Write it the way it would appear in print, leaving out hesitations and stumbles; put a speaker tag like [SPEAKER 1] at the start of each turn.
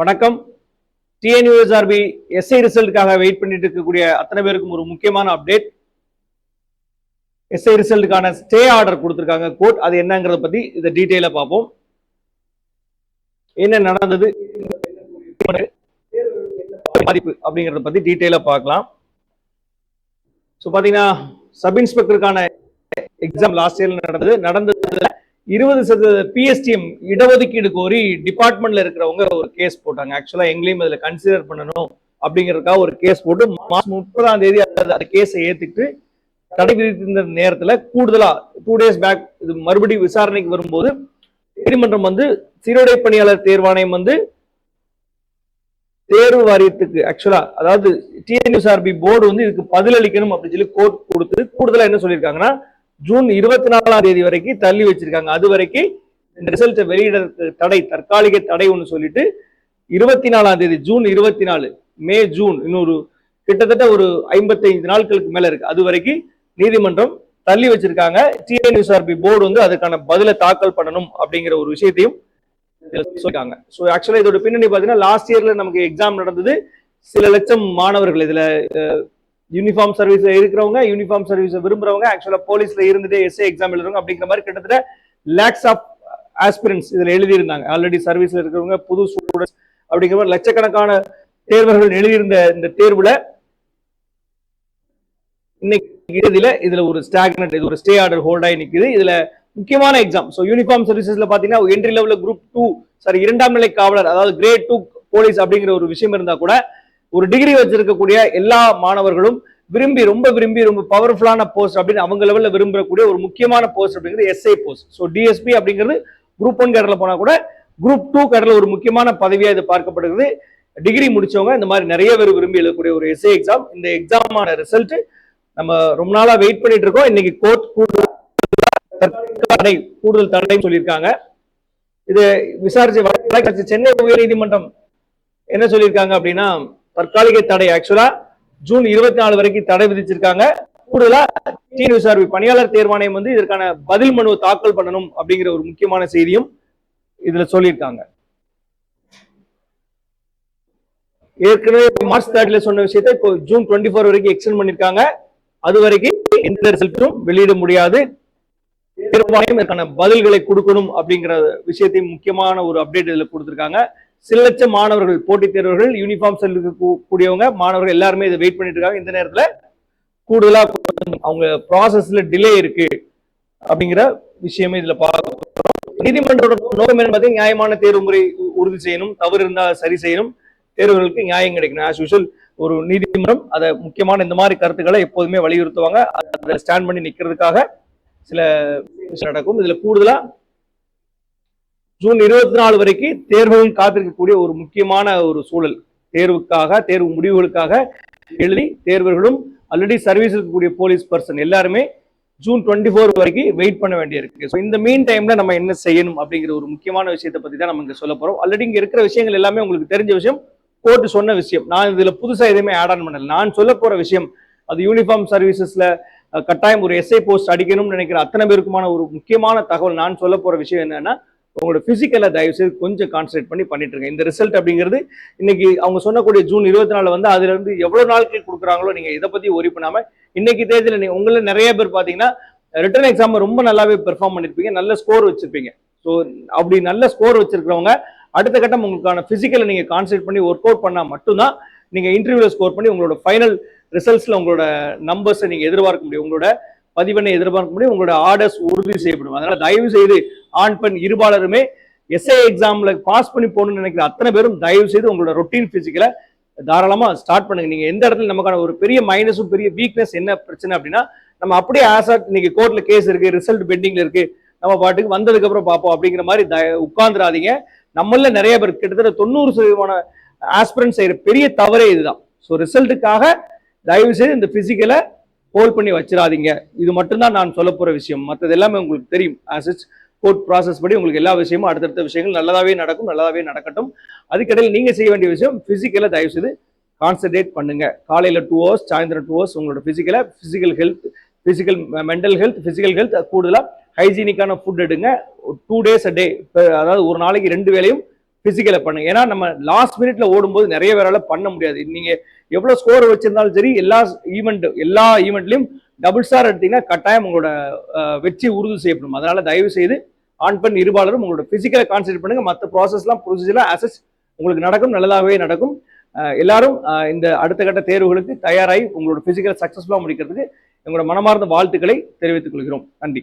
[SPEAKER 1] வணக்கம். TNUSRB SI ரிசல்ட்டுக்காக wait பண்ணிட்டு இருக்கக்கூடிய அத்தனை பேருக்கும் ஒரு முக்கியமான அப்டேட். எஸ்ஐ ரிசல்ட்டுக்கான ஸ்டே ஆர்டர் கொடுத்திருக்காங்க கோர்ட். அது என்னங்கிறத பத்தி இதை டீட்டெயிலா பார்ப்போம். என்ன நடந்தது பாதிப்பு அப்படிங்கறத பத்தி டீட்டெயிலா பார்க்கலாம். ஸோ பாத்தீங்கன்னா சப் இன்ஸ்பெக்டருக்கான எக்ஸாம் லாஸ்ட் இயர்ல நடந்ததுல 20% பிஎஸ்டிஎம் இடஒதுக்கீடு கோரி டிபார்ட்மெண்ட்ல இருக்கிறவங்க ஒரு கேஸ் போட்டாங்க. ஆக்சுவலா எங்களையும் அதுல கன்சிடர் பண்ணணும் அப்படிங்கறதுக்காக ஒரு கேஸ் போட்டு மார்ச் 30 அந்த கேஸை ஏத்துட்டு தடை விதித்திருந்த நேரத்துல கூடுதலா 2 days பேக் இது மறுபடியும் விசாரணைக்கு வரும்போது நீதிமன்றம் சீருடை பணியாளர் தேர்வாணையம் தேர்வு வாரியத்துக்கு ஆக்சுவலா அதாவது டிஎன்யூஎஸ்ஆர்பி போர்டு இதுக்கு பதிலளிக்கணும் அப்படின்னு சொல்லி கோர்ட் கொடுத்து கூடுதலா என்ன சொல்லியிருக்காங்கன்னா ஜூன் 24 வரைக்கும் தள்ளி வச்சிருக்காங்க. அது வரைக்கும் இந்த ரிசல்ட் வெளியிட தடை, தற்காலிக தடை ஒன்று சொல்லிட்டு 24 ஜூன் 24 மே ஜூன் இன்னொரு கிட்டத்தட்ட ஒரு 55 நாட்களுக்கு மேல இருக்கு. அது வரைக்கும் நீதிமன்றம் தள்ளி வச்சிருக்காங்க. டிஎன்யூஎஸ்ஆர்பி போர்டு அதுக்கான பதிலை தாக்கல் பண்ணணும் அப்படிங்கிற ஒரு விஷயத்தையும் சொல்லிருக்காங்க. ஸோ ஆக்சுவலா இதோட பின்னணி பாத்தீங்கன்னா லாஸ்ட் இயர்ல நமக்கு எக்ஸாம் நடந்தது. சில லட்சம் மாணவர்கள் இதுல யூனிஃபார்ம் சர்வீஸ்ல இருக்கிறவங்க, யூனிஃபார்ம் சர்வீஸ் விரும்புறவங்க, ஆக்சுவலா போலீஸ்ல இருந்துட்டு எஸ்ஏ எக்ஸாம் எழுதுறவங்க அப்படிங்கிற மாதிரி கிட்டத்தட்ட லேக்ஸ் ஆஃப் ஆஸ்பிரன்ஸ் இதுல எழுதி இருந்தாங்க. ஆல்ரெடி சர்வீஸ்ல இருக்கிறவங்க, புது ஸ்டூடெண்ட்ஸ் அப்படிங்கிற மாதிரி லட்சக்கணக்கான தேர்வர்கள் எழுதியிருந்த இந்த தேர்வுல இன்னைக்கு இதுல ஒரு ஸ்டாக்னட், இது ஒரு ஸ்டே ஆர்டர் ஹோல்ட் ஆகி நிக்குது. இதுல முக்கியமான எக்ஸாம். ஸோ யூனிஃபார்ம் சர்வீசஸ்ல பாத்தீங்கன்னா என்ட்ரி லெவல்ல குரூப் 2 இரண்டாம் நிலை காவலர் அதாவது கிரேட் 2 போலீஸ் அப்படிங்கிற ஒரு விஷயம் இருந்தா கூட ஒரு டிகிரி வச்சிருக்கக்கூடிய எல்லா மாணவர்களும் ரொம்ப பவர்ஃபுல்லான போஸ்ட் அப்படின்னு அவங்க லெவல்ல விரும்பக்கூடிய ஒரு முக்கியமான போஸ்ட் அப்படிங்கிறது எஸ்ஐ போஸ்ட். ஸோ டிஎஸ்பி அப்படிங்கிறது குரூப் 1 கேடர்ல போனா கூட குரூப் 2 கேடர்ல ஒரு முக்கியமான பதவியா இது பார்க்கப்படுகிறது. டிகிரி முடிச்சவங்க இந்த மாதிரி நிறைய பேர் விரும்பி எழுதக்கூடிய ஒரு எஸ்ஐ எக்ஸாம். இந்த எக்ஸாமான ரிசல்ட் நம்ம ரொம்ப நாளா வெயிட் பண்ணிட்டு இருக்கோம். இன்னைக்கு கோர்ட் கூடுதல் தடை சொல்லியிருக்காங்க. இது விசாரிச்சு சென்னை உயர்நீதிமன்றம் என்ன சொல்லியிருக்காங்க அப்படின்னா தற்காலிக தடை ஆக்சுவலா ஜூன் 24 வரைக்கும் தடை விதிச்சிருக்காங்க. கூடுதலா டிஎன்யூஎஸ்ஆர்பி பணியாளர் தேர்வாணையம் இதற்கான பதில் மனு தாக்கல் பண்ணணும் அப்படிங்கிற ஒரு முக்கியமான செய்தியும் இதுல சொல்லியிருக்காங்க. ஏற்கனவே மார்ச் 30 சொன்ன விஷயத்தை இப்போ ஜூன் 24 வரைக்கும் எக்ஸ்டெண்ட் பண்ணிருக்காங்க. அது வரைக்கும் எந்த ரிசல்ட்டும் வெளியிட முடியாது. தேர்வாணையம் இதற்கான பதில்களை கொடுக்கணும் அப்படிங்கிற விஷயத்தையும் முக்கியமான ஒரு அப்டேட் இதுல கொடுத்திருக்காங்க. சில லட்சம் மாணவர்கள், போட்டித் தேர்வர்கள், யூனிஃபார்ம் கூடியவங்க, மாணவர்கள் எல்லாருமே இதை வெயிட் பண்ணிட்டு இருக்காங்க. இந்த நேரத்துல கூடுதலா அவங்க ப்ராசஸ்ல டிலே இருக்கு அப்படிங்கிற விஷயமே இதுல பார்க்கிறோம். நீதிமன்றத்தோட நோக்கம் என்ன பார்த்தீங்கன்னா நியாயமான தேர்வு முறை உறுதி செய்யணும், தவறு இருந்தா சரி செய்யணும், தேர்வுகளுக்கு நியாயம் கிடைக்கணும். ஆஸ் யூசுவல் ஒரு நீதிமன்றம் அதை முக்கியமான இந்த மாதிரி கருத்துக்களை எப்போதுமே வலியுறுத்துவாங்க. அதை ஸ்டாண்ட் பண்ணி நிக்கிறதுக்காக சில விஷயம் நடக்கும். இதுல கூடுதலா ஜூன் 24 வரைக்கும் தேர்வுகள் காத்திருக்கக்கூடிய ஒரு முக்கியமான ஒரு சூழல். தேர்வு முடிவுகளுக்காக எழுதி தேர்வர்களும் ஆல்ரெடி சர்வீஸ் இருக்கக்கூடிய போலீஸ் பர்சன் எல்லாருமே ஜூன் 24 வரைக்கும் வெயிட் பண்ண வேண்டியிருக்கு. ஸோ இந்த மீன் டைம்ல நம்ம என்ன செய்யணும் அப்படிங்கிற ஒரு முக்கியமான விஷயத்தை பத்தி தான் நம்ம இங்க சொல்ல போறோம். ஆல்ரெடி இங்க இருக்கிற விஷயங்கள் எல்லாமே உங்களுக்கு தெரிஞ்ச விஷயம், கோர்ட் சொன்ன விஷயம். நான் இதுல புதுசா எதுவுமே ஆட் ஆன் பண்ணல. நான் சொல்ல போற விஷயம் அது யூனிஃபார்ம் சர்வீசஸ்ல கட்டாயம் ஒரு எஸ்ஐ போஸ்ட் அடிக்கணும்னு நினைக்கிற அத்தனை பேருக்குமான ஒரு முக்கியமான தகவல். நான் சொல்ல போற விஷயம் என்னன்னா உங்களோட பிசிக்கலை தயவு செய்து கொஞ்சம் கான்சன்ட்ரேட் பண்ணி பண்ணிட்டு இருங்க. இந்த ரிசல்ட் அப்படிங்கிறது இன்னைக்கு அவங்க சொன்னக்கூடிய ஜூன் 24 அதுல இருந்து எவ்வளவு நாட்கள் கொடுக்குறாங்களோ நீங்க இதை பத்தி ஒரி பண்ணாம இன்னைக்கு தேதியில நீங்க உங்களை நிறைய பேர் பாத்தீங்கன்னா ரிட்டன் எக்ஸாம் ரொம்ப நல்லாவே பெர்ஃபார்ம் பண்ணிருப்பீங்க, நல்ல ஸ்கோர் வச்சிருப்பீங்க. ஸோ அப்படி நல்ல ஸ்கோர் வச்சிருக்கிறவங்க அடுத்த கட்டம் உங்களுக்கான பிசிக்கலை நீங்க கான்சன்ட்ரேட் பண்ணி ஒர்க் அவுட் பண்ணா மட்டும்தான் நீங்க இன்டர்வியூல ஸ்கோர் பண்ணி உங்களோட ஃபைனல் ரிசல்ட்ஸ்ல உங்களோட நம்பர்ஸை நீங்க எதிர்பார்க்க முடியும், உங்களோட பதிவெண்ணை எதிர்பார்க்க முடியும், உங்களோட ஆர்டர்ஸ் உறுதி செய்யப்படும். அதனால தயவு செய்து ஆண் பெண் இருபாலருமே எஸ்ஐ எக்ஸாம்ல பாஸ் பண்ணி போகணும்னு நினைக்கிற அத்தனை பேரும் தயவு செய்து உங்களோட ரொட்டீன் பிசிக்கலை தாராளமா ஸ்டார்ட் பண்ணுங்க. நீங்க எந்த இடத்துல நமக்கான ஒரு பெரிய மைனஸும் பெரிய வீக்னஸ் என்ன பிரச்சனை அப்படின்னா நம்ம அப்படியே ஆசாட் இன்னைக்கு கோர்ட்ல கேஸ் இருக்கு, ரிசல்ட் பெண்டிங்ல இருக்கு, நம்ம பாட்டுக்கு வந்ததுக்கு அப்புறம் பார்ப்போம் அப்படிங்கிற மாதிரி உட்கார்ந்துராதீங்க. நம்மள நிறைய பேர் கிட்டத்தட்ட 90% ஆஸ்பிரன்ட் செய்யற பெரிய தவறே இதுதான். ஸோ ரிசல்ட்டுக்காக தயவு செய்து இந்த பிசிக்கலை ஹோல்ட் பண்ணி வச்சிடாதீங்க. இது மட்டும்தான் நான் சொல்ல போற விஷயம். மற்றது எல்லாமே உங்களுக்கு தெரியும். ஆஸ் கோர்ட் ப்ராசஸ் படி உங்களுக்கு எல்லா விஷயமும் அடுத்தடுத்த விஷயங்கள் நல்லதாவே நடக்கும், நல்லதாவே நடக்கட்டும். அதுக்கிடையில் நீங்க செய்ய வேண்டிய விஷயம் பிசிக்கலை தயவு செய்து கான்சன்ட்ரேட் பண்ணுங்க. காலையில 2 hours, சாயந்தரம் 2 hours உங்களோட physical health, mental health, physical health, கூடுதலா ஹைஜீனிக்கான ஃபுட் எடுங்க. 2 days a day, அதாவது ஒரு நாளைக்கு 2 வேளையும் பிசிக்கலை பண்ணுங்க. ஏன்னா நம்ம லாஸ்ட் மினிட்ல ஓடும்போது நிறைய பேரால பண்ண முடியாது. நீங்க எவ்வளவு ஸ்கோர் வச்சிருந்தாலும் சரி, எல்லா ஈவெண்ட்லயும் டபுள் ஸ்டார் எடுத்தீங்கன்னா கட்டாயம் உங்களோட வெற்றி உறுதி செய்யப்படும். அதனால தயவு செய்து ஆண் பெண் இருபாலரும் உங்களோட பிசிக்கலை கான்சென்ட்ரேட் பண்ணுங்க. மற்ற ப்ராசஸ்லாம் ப்ரொசீஜர்லாம் அசஸ் உங்களுக்கு நடக்கும், நல்லதாகவே நடக்கும். எல்லாரும் இந்த அடுத்த கட்ட தேர்வுகளுக்கு தயாராகி உங்களோட பிசிக்கல் சக்சஸ்ஃபுல்லா முடிக்கிறதுக்கு எங்களோட மனமார்ந்த வாழ்த்துக்களை தெரிவித்துக் கொள்கிறோம். நன்றி.